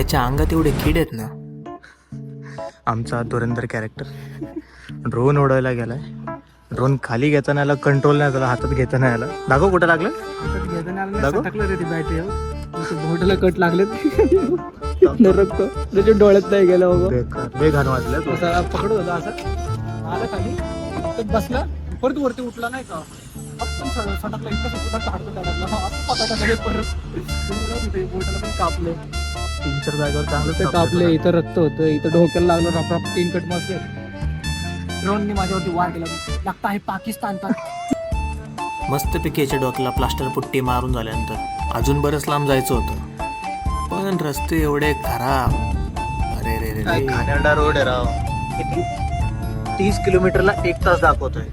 याच्या अंगात एवढे किड आहेत ना. आमचा धुरंधर कॅरेक्टर ड्रोन उडवायला गेलाय. ड्रोन खाली घेताना याला कंट्रोल नाही झाला, हातात घेताना याला. दाखव कुठं लागलं. दाखव. बोटला कट लागलेत. रक्त त्याच्या डोळ्यात नाही गेला बाबा. बेघाण वाजल्या तो. असा पकडत होता असा आला खाली तर बसला परत वरती उठला नाही का सटकला इतका बोटाला पण कापले. 3-4 जागेवर चांगलं ते कापले. इथं रक्त होतं, इथं डोक्याला लागलं. रफराफ 3 कट मारले. ड्रोनने माझ्यावरती वार केला. लागता आहे पाकिस्तानचा. मस्तपैकी याच्या डोक्याला प्लास्टर पुट्टी मारून झाल्यानंतर अजून बरंच लांब जायचं होतं, पण रस्ते एवढे खराब. अरे रे रे रे. घाणेरडा रोड आहे राव. किती 30 किलोमीटरला 1 तास दाखवतोय.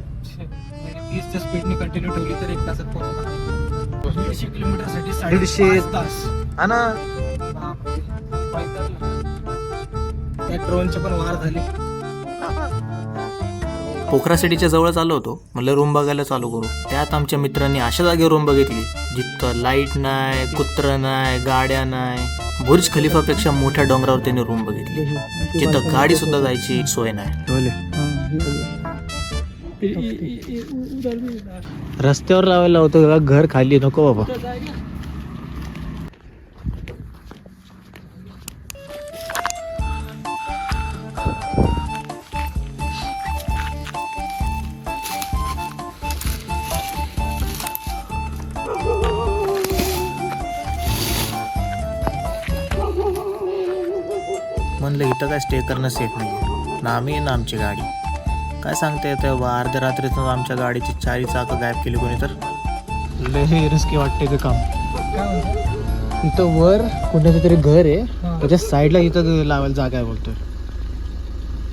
20च्या स्पीडने कंटिन्यू ठेवली तर 1 तासात पोहोचणार. 150 किलोमीटरसाठी 150 तास. हा ना. त्या ड्रोनचे पण वार झाले. पोखरा सिटीच्या जवळच आलो होतो. म्हणलं रूम बघायला चालू करू. त्यात आमच्या मित्रांनी अशा जागेवर रूम बघितली जिथं लाईट नाही, कुत्रं नाही, गाड्या नाही. बुर्ज खलिफापेक्षा मोठ्या डोंगरावर त्यांनी रूम बघितली जिथं गाडी सुद्धा जायची सोय नाही. रस्त्यावर लावायला होतं का घर खाली नको बाबा. म्हणलं इथं काय स्टे करणं सेफ नाही ना. आम्ही ना आमची गाडी काय सांगता येतं बा. अर्ध्या रात्रीतून आमच्या गाडीची 4 चाकं गायब केली कोणी तर. लय रिस्की वाटते ते काम. काय म्हणतो? इथं वर कुणाचं तरी घर आहे, त्याच्या साईडला इथं लावायला जागा आहे बोलतोय.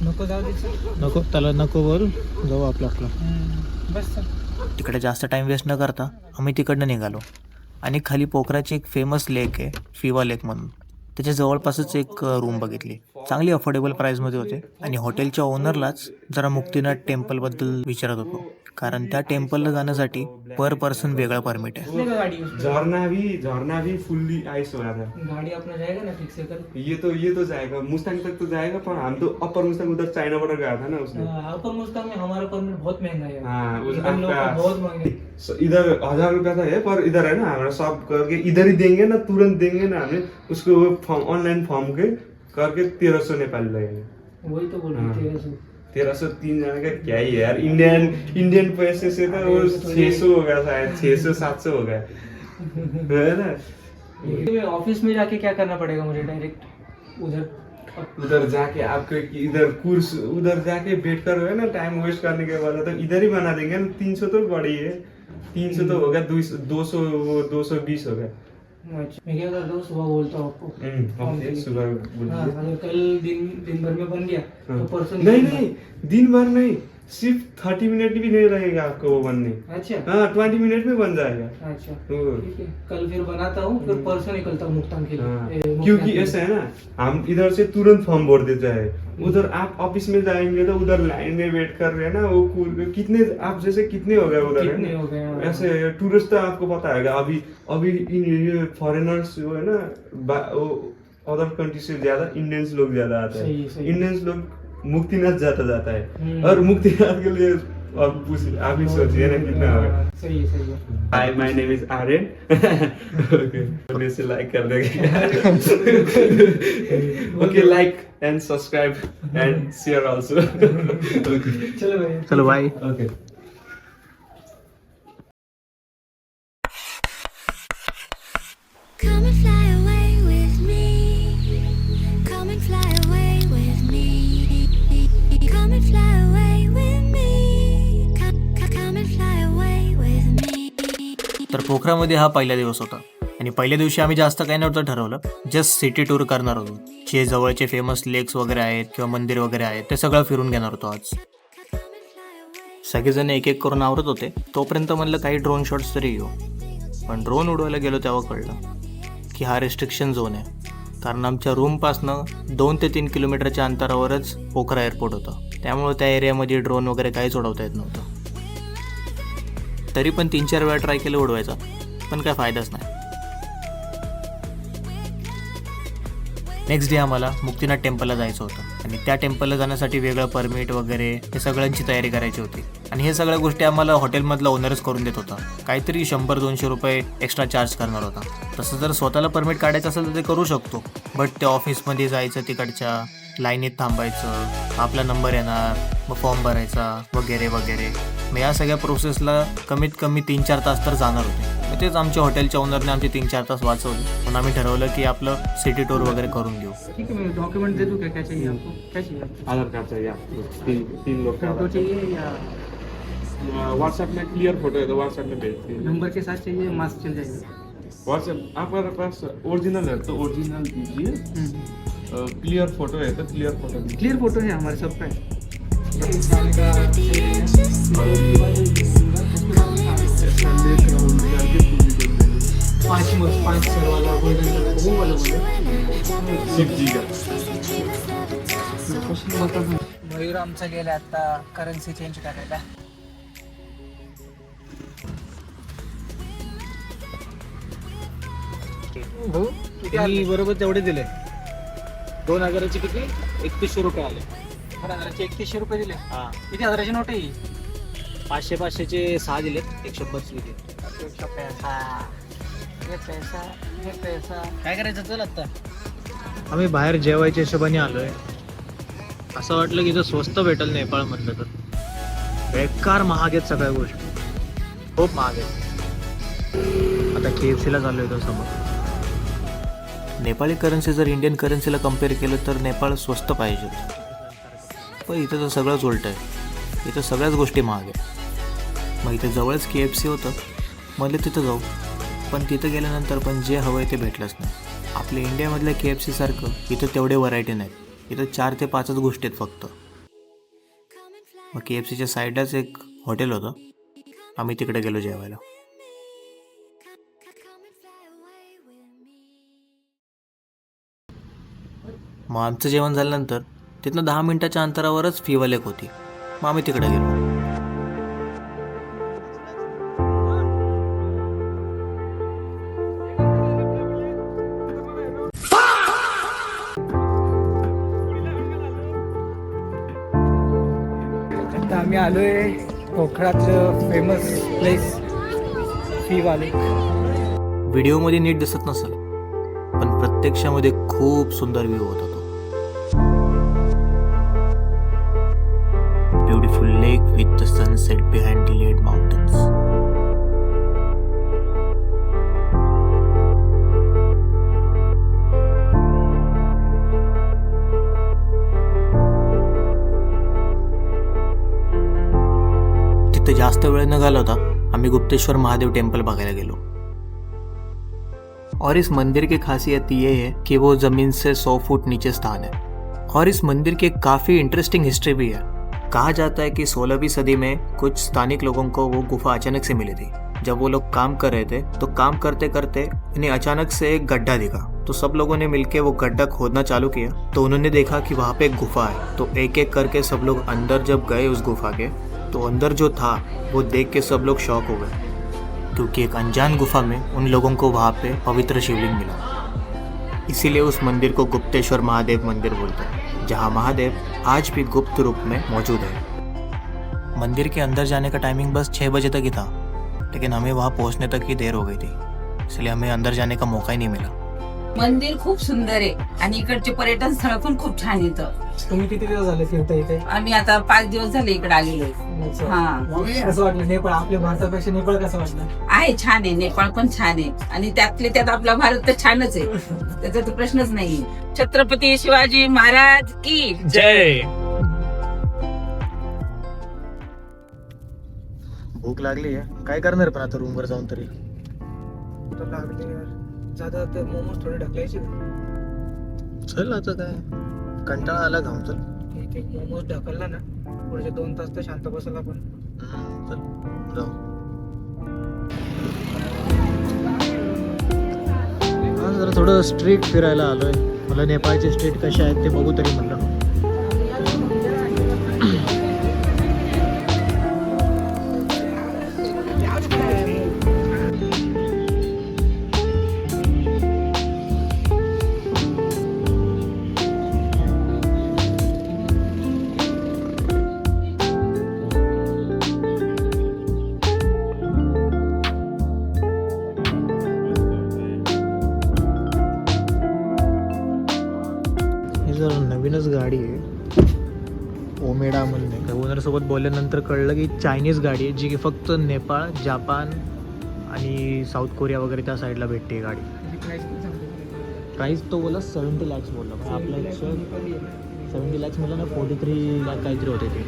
नको जाऊ द्यायचं. नको त्याला नको बोल, जाऊ आपलं आपलं. बस तिकडे जास्त टाइम वेस्ट न करता आम्ही तिकडनं निघालो आणि खाली पोखराची एक फेमस लेक आहे, फिवा लेक म्हणून. त्याच्या जवळपासच एक रूम बघितली. चांगली अफोर्डेबल प्राईसमध्ये होते आणि हॉटेलच्या ओनरलाच जरा मुक्तीनाथ टेम्पलबद्दल विचारत होतो, कारण त्या टेम्पलला जाण्यासाठी पर पर्सन वेगळा परमिट आहे. झरना भी फुल्ली आइस हो रहा था. गाड़ी अपना जाएगा ना फिक्स है कर. ये तो जाएगा मुस्तांग तक तो जाएगा, पर हम तो अपर मुस्तांग उधर चाइना बॉर्डर गया था ना उसने. अपर मुस्तांग में हमारा परमिट बहुत महंगा है. हाँ, उस हम लोग का आपका- बहुत महंगा है. इधर 1000 रुपया था है, पर इधर है ना हमारा सब करके इधर ही देंगे ना, तुरंत देंगे ना. हमें उसको फॉर्म ऑनलाइन फॉर्म के करके 1300 नेपाली लगेंगे. वही तो बोल हाँ. रहे थे. 1300 3 जने का क्या ही है यार. इंडियन पैसे से तो वो 600 हो गया शायद. 600-700 हो गया है ना. ऑफिस में जाके क्या करना पड़ेगा मुझे डायरेक्ट उधर जाके आपको इधर कुर्स उधर जाके बैठ कर है ना टाइम वेस्ट करने के बाद तो इधर ही बना देंगे ना. 300 तो बड़ी है. 300 तो हो गया. 220 हो गया. अच्छा, मैं क्या करता हूँ सुबह बोलता हूँ आपको. ओके सुबह हाँ, अगर कल दिन भर में बन गया तो परसों नहीं दिन भर नहीं, सिर्फ 30 मिनट भी नहीं रहेगा आपको वो बनने. अच्छा. हाँ 20 मिनट में बन जाएगा. अच्छा वो. ठीक है. कल फिर बनाता हूँ, फिर परसों निकलता हूँ मुक्तांग के हाँ, लिए. मुक्तांग क्योंकि के लिए. ऐसा है ना, हम इधर से तुरंत फॉर्म भर देते हैं. उधर आप ऑफिस में जाएंगे तो उधर लाइन में वेट कर रहे हैं ना. वो कितने आप जैसे कितने हो गए उधर है कितने ना? हो गए? हाँ. ऐसे टूरिस्ट तो आपको पता है अभी इन फॉरेनर्स जो है ना, अदर कंट्री से ज्यादा इंडियंस लोग ज्यादा आते सही, हैं. सही. इंडियंस लोग मुक्तिनाथ जाता है. और मुक्तिनाथ के लिए आप ही सोचिए ना कितना होगा. सही है. Hi, my name is Aryan. Okay, थोड़े से like कर देंगे. Okay, like and subscribe and share also. Okay. चलो भाई. चलो bye. Okay. Come and fly away with me. Come and fly away with me. Come and fly away with me. Come and fly away with me. तर पोखरामध्ये हा पहिला दिवस होता आणि पहिल्या दिवशी आम्ही जास्त काही नव्हतं ठरवलं. जस्ट सिटी टूर करणार होतो. जे जवळचे फेमस लेक्स वगैरे आहेत किंवा मंदिर वगैरे आहेत ते सगळं फिरून घेणार होतो आज. सगळेजण एक एक करून आवरत होते. तोपर्यंत म्हणलं काही ड्रोन शॉट्स तरी घेऊ. पण ड्रोन उडवायला गेलो तेव्हा कळलं की हा रेस्ट्रिक्शन झोन आहे, कारण आमच्या रूमपासनं 2 ते 3 किलोमीटरच्या अंतरावरच पोखरा एअरपोर्ट होतं. त्यामुळे त्या एरियामध्ये ड्रोन वगैरे काहीच उडवता येत नव्हतं. तरी पण 3-4 वेळा ट्राय केलं उडवायचा, पण काय फायदाच नाही. नेक्स्ट डे आम्हाला मुक्तीनाथ टेम्पलला जायचं होतं आणि त्या टेम्पलला जाण्यासाठी वेगळं परमिट वगैरे हे सगळ्यांची तयारी करायची होती आणि हे सगळ्या गोष्टी आम्हाला हॉटेलमधला ओनरच करून देत होता. काहीतरी 100-200 रुपये एक्स्ट्रा चार्ज करणार होता. तसं जर स्वतःला परमिट काढायचं असेल तर ते करू शकतो, बट त्या ऑफिसमध्ये जायचं, तिकडच्या लाईनीत थांबायचं, आपला नंबर येणार, मग फॉर्म भरायचा वगैरे वगैरे. मग या सगळ्या प्रोसेसला कमीत कमी 3-4 तास तर जाणार होते. मग तेच आमच्या हॉटेलच्या ओनरने आमचे 3-4 तास वाचवले. म्हणून आम्ही ठरवलं की आपलं सिटी टूर वगैरे करून घेऊ. ठीक है, मैं डॉक्यूमेंट दे दूँ क्या क्या चाहिए आपको? क्या चाहिए आपको? आधार कार्ड चाहिए आपको, तीन लोग का फोटो चाहिए या व्हाट्सएप में क्लियर फोटो है तो व्हाट्सएप में भेज दीजिए. नंबर के साथ चाहिए? मास्क चल जाएगा? व्हाट्सएप आपके पास ओरिजिनल है तो ओरिजिनल दीजिए, क्लियर फोटो है तो क्लियर फोटो दीजिए. क्लियर फोटो है हमारे सब पे. पाँच सर वाला गोल्डन वो वाला शिवजी का. मयूर आमचा गेला आता करन्सी चेंज करायला. मी बरोबर तेवढे दिले. 2000चे किती? 3100 रुपये आले. 2000चे 3100 रुपये दिले. हा, किती हजाराची नोट आहे ही? 500-500चे 6 दिलेत, 150 दिले. हे पैसा काय करायचं? चल आता आम्ही बाहेर जेवायच्या हिशोबाने आलोय. असं वाटलं की इथं स्वस्त भेटल नेपाळमधलं, तर बेकार महाग आहेत सगळ्या गोष्टी, खूप महाग आहेत. आता KFCला चाललोय तो समोर. नेपाळी करन्सी जर इंडियन करन्सीला कम्पेअर केलं तर नेपाळ स्वस्त पाहिजे, पण इथं तर सगळंच उलट आहे. इथं सगळ्याच गोष्टी महाग आहेत. मग इथं जवळच KFC होतं, म्हणलं तिथं जाऊ, पण तिथं गेल्यानंतर पण जे हवं आहे ते भेटलंच नाही. आपल्या इंडियामधल्या KFC सारखं इथं तेवढे व्हरायटी नाहीत. इथं 4 ते 5च गोष्टी आहेत फक्त. मग KFCच्या साईडलाच एक हॉटेल होतं, आम्ही तिकडे गेलो जेवायला. मग आमचं जेवण झाल्यानंतर तिथनं 10 मिनिटाच्या अंतरावरच फीवा लेक होती. मग आम्ही तिकडे गेलो. आता आम्ही आलोय कोकणातलं फेमस प्लेस फीवाले. व्हिडिओमध्ये नीट दिसत नसेल, पण प्रत्यक्षामध्ये खूप सुंदर व्ह्यू होता तो. Beautiful lake with the sunset behind the led mountains. तिथे जास्त वेळ न घालवता आम्ही गुप्तेश्वर महादेव टेम्पल बघायला गेलो. और इस मंदिर की खासियत ये है कि वो ज़मीन से 100 फुट नीचे स्थान है. और इस मंदिर की काफ़ी इंटरेस्टिंग हिस्ट्री भी है. कहा जाता है कि 16वीं सदी में कुछ स्थानिक लोगों को वो गुफा अचानक से मिली थी. जब वो लोग काम कर रहे थे तो काम करते करते इन्हें अचानक से एक गड्ढा दिखा. तो सब लोगों ने मिलकर वो गड्ढा खोदना चालू किया. तो उन्होंने देखा कि वहाँ पे एक गुफा है. तो एक एक करके सब लोग अंदर जब गए उस गुफा के, तो अंदर जो था वो देख के सब लोग शॉक हो गए, क्योंकि एक अनजान गुफा में उन लोगों को वहाँ पे पवित्र शिवलिंग मिला. इसीलिए उस मंदिर को गुप्तेश्वर महादेव मंदिर बोलते हैं, जहाँ महादेव आज भी गुप्त रूप में मौजूद है. मंदिर के अंदर जाने का टाइमिंग बस 6 बजे तक ही था, लेकिन हमें वहाँ पहुँचने तक ही देर हो गई थी, इसलिए हमें अंदर जाने का मौका ही नहीं मिला. मंदिर खूप सुंदर आहे आणि इकडचे पर्यटन स्थळ पण खूप छान येतं. तुम्ही किती दिवस झाले फिरता इथे? आम्ही आता 5 दिवस झाले इकडे आलेलो आहे. हा. कसं वाटलं नेपाळ? आपल्या भारतापेक्षा नेपाळ कसं वाटलं? आहे, छान आहे. नेपाळ पण छान आहे आणि त्यातले त्यात आपला भारत तर छानच आहे, त्याचा तर प्रश्नच नाही. छत्रपती शिवाजी महाराज की जय. भूक लागली आहे, काय करणार पण आता रूमवर जाऊन तरी. लागले यार. जाता तर मोमोज थोडे ढकलायचे. चल आता काय कंटाळा आला, खाऊन चल. एक एक मोमोज ढकलला ना, पुढचे 2 तास तर शांत बसला आपण. चल जाऊ. आज जरा थोडं स्ट्रीट फिरायला आलोय. मला नेपाळचे स्ट्रीट कसे आहेत ते बघू तरी म्हणलं. नवीनच गाडी आहे ओमेडा म्हणून आहे का. ओनरसोबत बोलल्यानंतर कळलं की चायनीज गाडी आहे जी की फक्त नेपाळ, जापान आणि साऊथ कोरिया वगैरे त्या साईडला भेटते ही गाडी. प्राईस तो बोला 70 लॅक्स बोलला, पण आपल्या इथं 70 लॅक्स म्हणलं ना 43 लाख काहीतरी होते ते.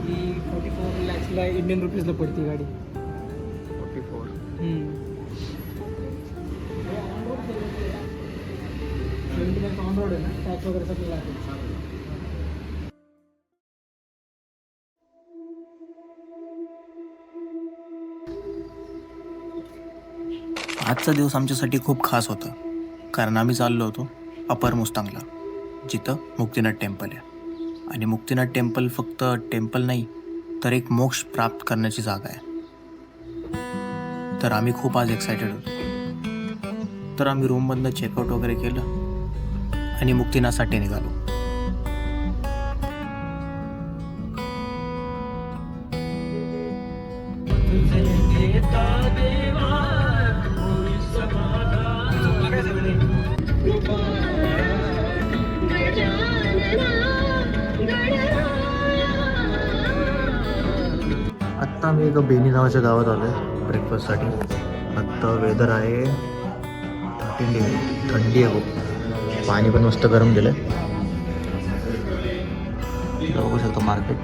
44 लॅक्सला इंडियन रुपीजला पडते गाडी. 44. ऑन रोड आहे ना, टॅक्स वगैरे सगळं लागेल. आजचा दिवस आमच्यासाठी खूप खास होता, कारण आम्ही चाललो होतो अपर मुस्तांगला, जिथं मुक्तिनाथ टेम्पल आहे. आणि मुक्तिनाथ टेम्पल फक्त टेम्पल नाही, तर एक मोक्ष प्राप्त करण्याची जागा आहे. तर आम्ही खूप आज एक्सायटेड होतो. तर आम्ही रूममधनं चेकआउट वगैरे केलं आणि मुक्तिनाथसाठी निघालो. आत्ता मी एका बेनी नावाच्या गावात आलो आहे ब्रेकफास्टसाठी. आत्ता वेदर आहे 13 डिग्री, थंडी आहे खूप. पाणी पण मस्त गरम दिलं आहे. बघू शकतो मार्केट.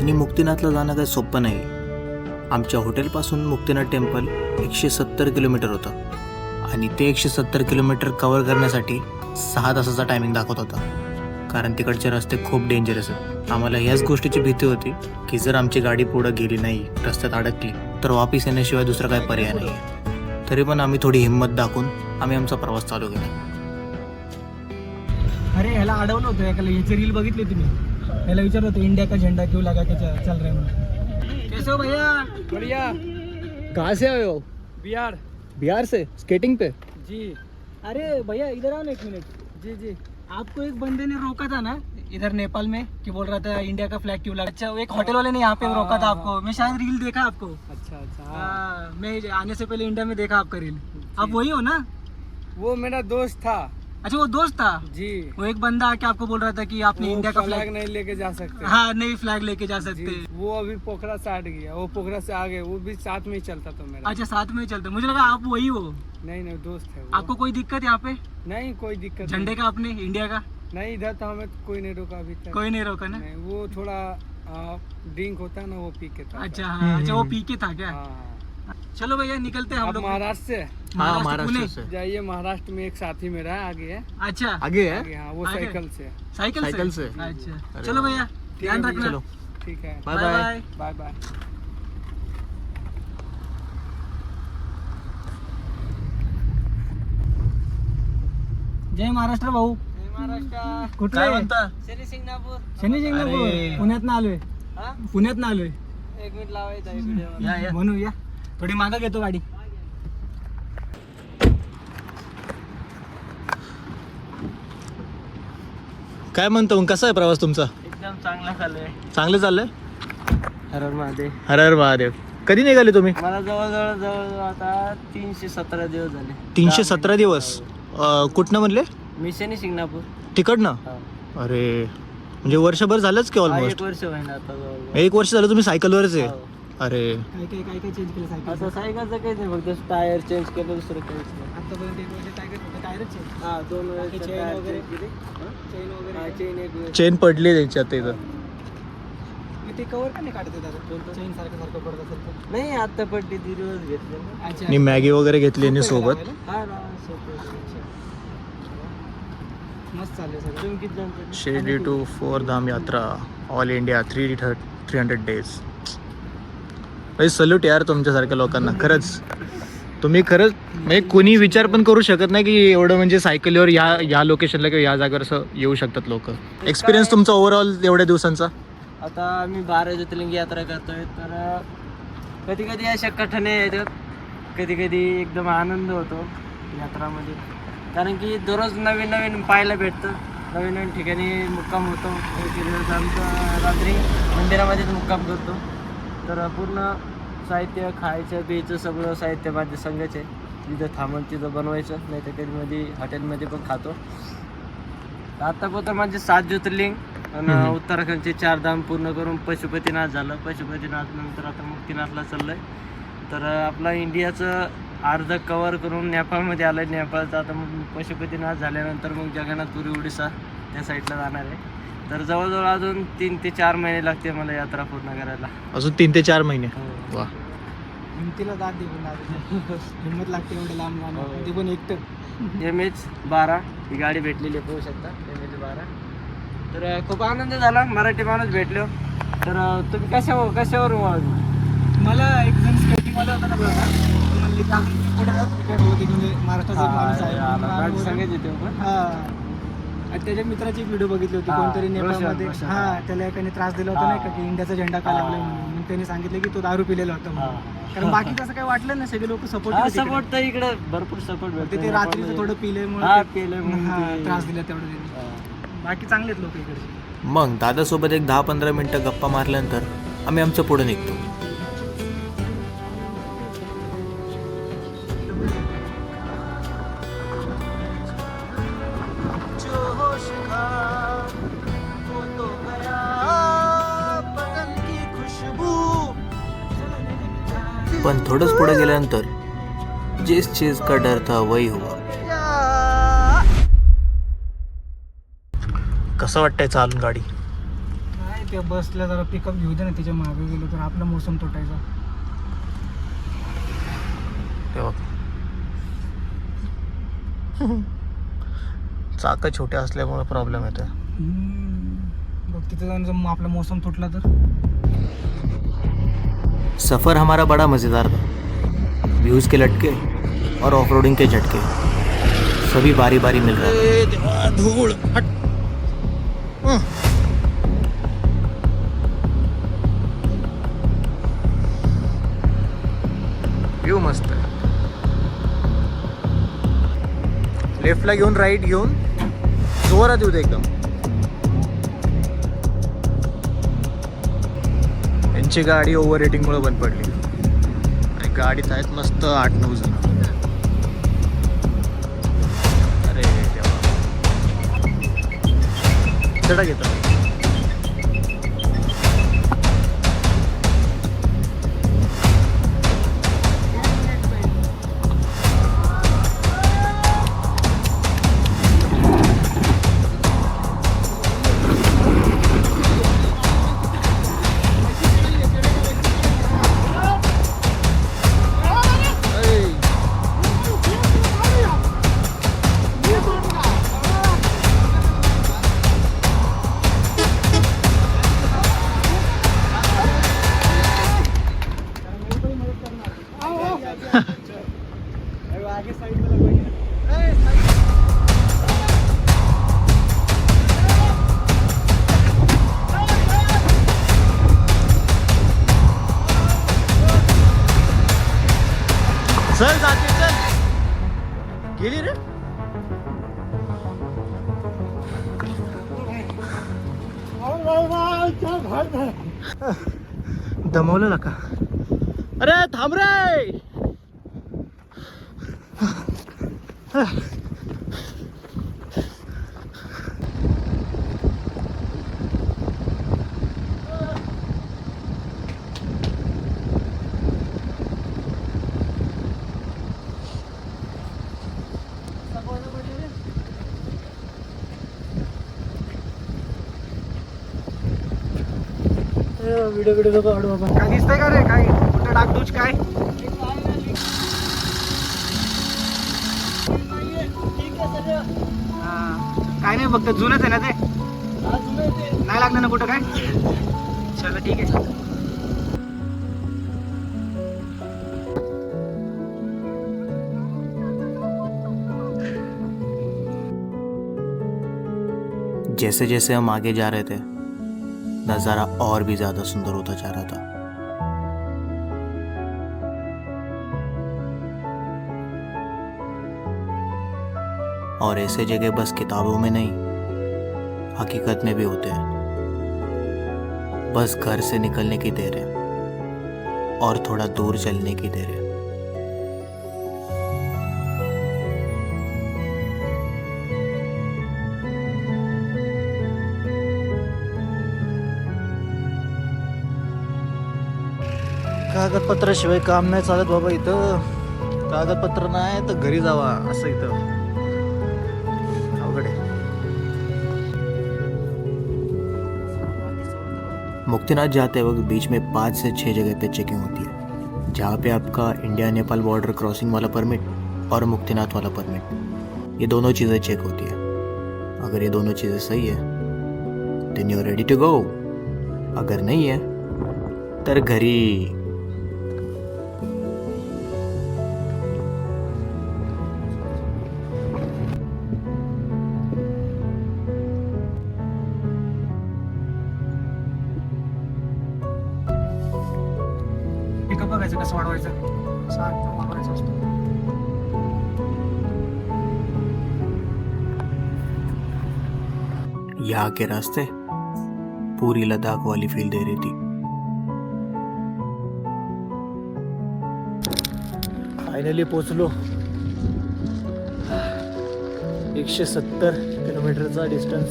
आणि मुक्तिनाथला जाणं काही सोपं नाही. आमच्या हॉटेलपासून मुक्तिनाथ टेम्पल 170 किलोमीटर होतं आणि ते 170 किलोमीटर कवर करण्यासाठी 6 तासाचा टायमिंग दाखवत होता, कारण तिकडचे रस्ते खूप डेंजरस आहेत. आम्हाला ह्याच गोष्टीची भीती होती की जर आमची गाडी पुढं गेली नाही, रस्त्यात अडकली, तर वापस येण्याशिवाय दुसरा काही पर्याय नाही. तरी पण आम्ही थोडी हिंमत दाखवून आम्ही आमचा प्रवास चालू केला. अरे ह्याला अडवलं होतं एकाला, याची रील बघितली तुम्ही. ह्याला विचारलं होतं इंडिया का झंडा क्यों लगा के चल रहे हैं. कैसे हो भैया? बढ़िया. कहाँ से आए हो? बिहार. बिहार से स्केटिंग पे? जी अरे भैया इधर आओ ना एक मिनट. जी जी. आपको एक बंदे ने रोका था ना इधर नेपाल में, कि बोल रहा था इंडिया का फ्लैग क्यों लगा. अच्छा, एक होटल वाले ने यहाँ पे रोका था आपको. मैं शायद रील देखा आपको. अच्छा अच्छा. हाँ. हाँ, मैं आने से पहले इंडिया में देखा आपका रील. आप वही हो ना? वो मेरा दोस्त था. अच्छा, वो दोस्त था. जी. वो एक बंदा आके आपको बोल रहा था कि आपने वो इंडिया का फ्लैग फ्लैग, नहीं लेके जा सकते. हाँ, नई फ्लैग लेके जा सकते. जी. वो अभी पोखरा से हट गया. वो पोखरा से आ गए. वो भी साथ में ही चलता था मेरा. अच्छा, साथ में ही चलते. मुझे लगा आप वही हो. नहीं नहीं, दोस्त है वो. आपको कोई दिक्कत यहाँ पे नहीं, कोई दिक्कत झंडे का अपने इंडिया का? नहीं. इधर तो हमें कोई नहीं रोका अभी तक. कोई नहीं रोका ना? नहीं. वो थोड़ा ड्रिंक होता है ना, वो पी के था. अच्छा हाँ, अच्छा वो पी के था क्या? हाँ. चलो भैया निकलते हैं हम आप लोग. महाराष्ट्र से हाँ, महाराष्ट्र, महाराष्ट्र पुणे. से. जाइए. महाराष्ट्र में एक साथी मेरा है, आगे है. अच्छा, आगे है. आगे. हाँ, वो आगे? साइकिल से. साइकिल साइकिल से. अच्छा, अरे चलो भैया ध्यान है, रखना. चलो. ठीक है. Bye bye. Bye bye. जय महाराष्ट्र भाऊ. कुठलं काय आहे? म्हणता? शनी शिंगणापूर. शनी शिंगणापूर. अरे. पुण्यात आलोय. हा? पुण्यात आलोय. 1 मिनिट लावायचा आहे व्हिडिओ. या या. म्हणू या. थोडी मागं घेतो गाडी. काय म्हणतो मग, कसा आहे प्रवास तुमचा? एकदम चांगला चालू आहे. चांगलं चाललंय. हर महादेव. हर हर महादेव. कधी निघाले तुम्ही? मला जवळ आता 317 दिवस झाले. 317 दिवस. कुठनं म्हणले? मी शनी शिंगणापूर. तिकडनं? अरे म्हणजे वर्षभर झालंच की ऑलमोस्ट. 1 वर्ष होईना आता जवळ. 1 वर्ष झालं तुम्ही सायकलवरच आहे. हो. अरे काय चेंज केलं सायकल? आता सायकलचं काहीच नाही, फक्त टायर चेंज केलं, दुसरं काहीच नाही. आतापर्यंत 1 वर्ष टायरच चेंज. हा, 2 वेळेस चेन टायर वगैरे? चेंज केली. चेन वगैरे? हा, चेन 1 वेळेस. चेन पडली त्यांच्यात इथं. मी ते कवर का नाही काढते दादा? चेन सारखं पडत असेल तर. नाही, आता पडली, दिवस घेतले ना. अच्छा. आणि मॅगी वगैरे घेतली यांनी सोबत. हा ना, सोपं. मस्त चाललंय सगळं. तुम्ही किती जण चालले? शिर्डी टू 4 धाम यात्रा ऑल इंडिया 300 डेज. सल्यूट यार तुमच्यासारख्या लोकांना. खरंच तुम्ही खरंच म्हणजे कोणी विचार पण करू शकत नाही की एवढं म्हणजे सायकलीवर या लोकेशनला किंवा या जागेवर असं येऊ शकतात लोक. एक्सपिरियन्स तुमचा ओव्हरऑल एवढ्या दिवसांचा? आता आम्ही 12 ज्योतिर्लिंग यात्रा करतोय, तर कधी कधी अशा कठीण येतात, कधी कधी एकदम आनंद होतो यात्रामध्ये, कारण की दररोज नवीन नवीन पाहायला भेटतं, नवीन नवीन ठिकाणी मुक्काम होतो. आमचं रात्री मंदिरामध्येच मुक्काम करतो. तर पूर्ण साहित्य खायचं प्यायचं सगळं साहित्य माझ्या संघच आहे. तिथं थांबून तिथं बनवायचं, नाही तर कधी मध्ये हॉटेलमध्ये पण खातो. आत्तापर्यंत माझे 7 ज्योतिर्लिंग आणि उत्तराखंडचे 4 धाम पूर्ण करून पशुपतीनाथ झालं. पशुपतीनाथ नंतर आता मुक्तीनाथला चाललं आहे. तर आपला इंडियाचं अर्ध कवर करून नेपाळमध्ये आलं आहे. नेपाळचं आता मग पशुपतीनाथ झाल्यानंतर मग जगन्नाथपुरी उडीसा त्या साईडला जाणार आहे. तर जवळजवळ अजून 3 ते 4 महिने लागते मला यात्रा पूर्ण करायला. अजून 3 ते 4 महिने. वा. हिमतीला दाद दे पण हिंमत लागते एवढे लांब जाणं, ते पण एकटं. MH12 ही गाडी भेटलेली आहे, पाहू शकता MH12. तर खूप आनंद झाला, मराठी माणूस भेटलो. तर तुम्ही कशावर मला एक जण स्केटिंगवाला होता ना बघा, म्हणले की आपण पुढे जाऊ, क्रिकेट होती म्हणजे महाराष्ट्राचा एक माणूस आहे. सांगायचे ते पण हा, आणि त्याच्या मित्राची व्हिडिओ बघितली होती, कोणतरी नेपाळमध्ये. हा, त्याला एकाने त्रास दिला होता नाही का, की इंडियाचा झेंडा का लागला म्हणून. मग त्यांनी सांगितलं की तो दारू पिलेला होता म्हणून. कारण बाकी तसं काही वाटलं नाही, सगळे लोक सपोर्ट सपोर्ट तर इकडे भरपूर सपोर्ट भेटते. ते रात्रीचं थोडं पिल्यामुळे पिल्यामुळे त्रास दिला तेवढं त्यांनी. बाकी चांगलेत लोक इकडचे. मग दादासोबत एक 10-15 मिनटं गप्पा मारल्यानंतर आम्ही आमचं पुढे निघतो. पण थोडंच पुढे गेल्यानंतर जिस चीज का डर था वही हुआ. कसं वाटतंय चालून गाडी? काय त्या बसला जरा पिकअप घेऊ दे ना, त्याच्या मागे गेलो तर आपला मोसम तुटायचा. चाक छोटे असल्यामुळे प्रॉब्लेम येतोय. बघ तिथे जाऊन जर आपला मोसम तुटला तर. सफ़र हमारा बड़ा मज़ेदार था. व्यूज़ के लटके और ऑफ रोडिंग के झटके सभी बारी बारी मिल रहा था. धूळ हट. व्यू मस्त आहे. लेफ्टला घेऊन राईट घेऊन जोरात येऊ दे एकदम. यांची गाडी ओव्हर रेटिंगमुळे बंद पडली आणि गाडीत आहेत मस्त 8-9 जण. अरे देवा. चढा घेतो. चल जाते चल. गेली रे. दमवलं का? अरे थांब रे. व्हिडिओ नको काढू आपण. काय दिसतंय का रे? काय कुठं डागडूच काय? काय नाही, फक्त जुनच आहे ना ते. नाही लागलं ना कुठं काय? चला ठीक आहे. जैसे जैसे हम आगे जा रहे थे नज़ारा और भी ज़्यादा सुंदर होता जा रहा था. और ऐसे जगह बस किताबों में नहीं, हकीकत में भी होते हैं। बस घर से निकलने की देर है और थोड़ा दूर चलने की देर है। कागदपत्राशिवाय काम नाही चालत बाबा इथं. कागदपत्र नाही तर घरी जावा असं इथं अवघड आहे. मुक्तिनाथ जाते वक्त बीच में 5 से 6 जगह पे चेकिंग होती है, जहाँ पे आपका इंडिया नेपाल बॉर्डर क्रॉसिंग वाला परमिट और मुक्तिनाथ वाला परमिट, ये दोनों चीज़ें चेक होती है. अगर ये दोनों चीज़ें सही है then you ready to go. अगर नहीं है तर घरी. पिकअप बघायचं कसं वाढवायचं, वाढवायचं असतो. यहाँ के रास्ते पूरी लद्दाख वाली फील दे रही थी. फायनली पोचलो. 170 किलोमीटरचा डिस्टन्स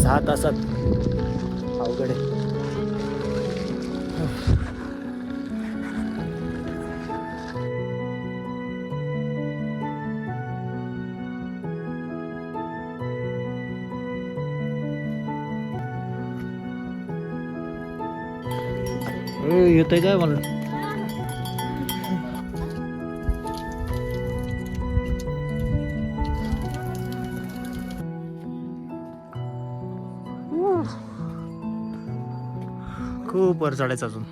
6 तासात. अवघड आहे. येतंय काय मला. खूप वर चढायचं अजून.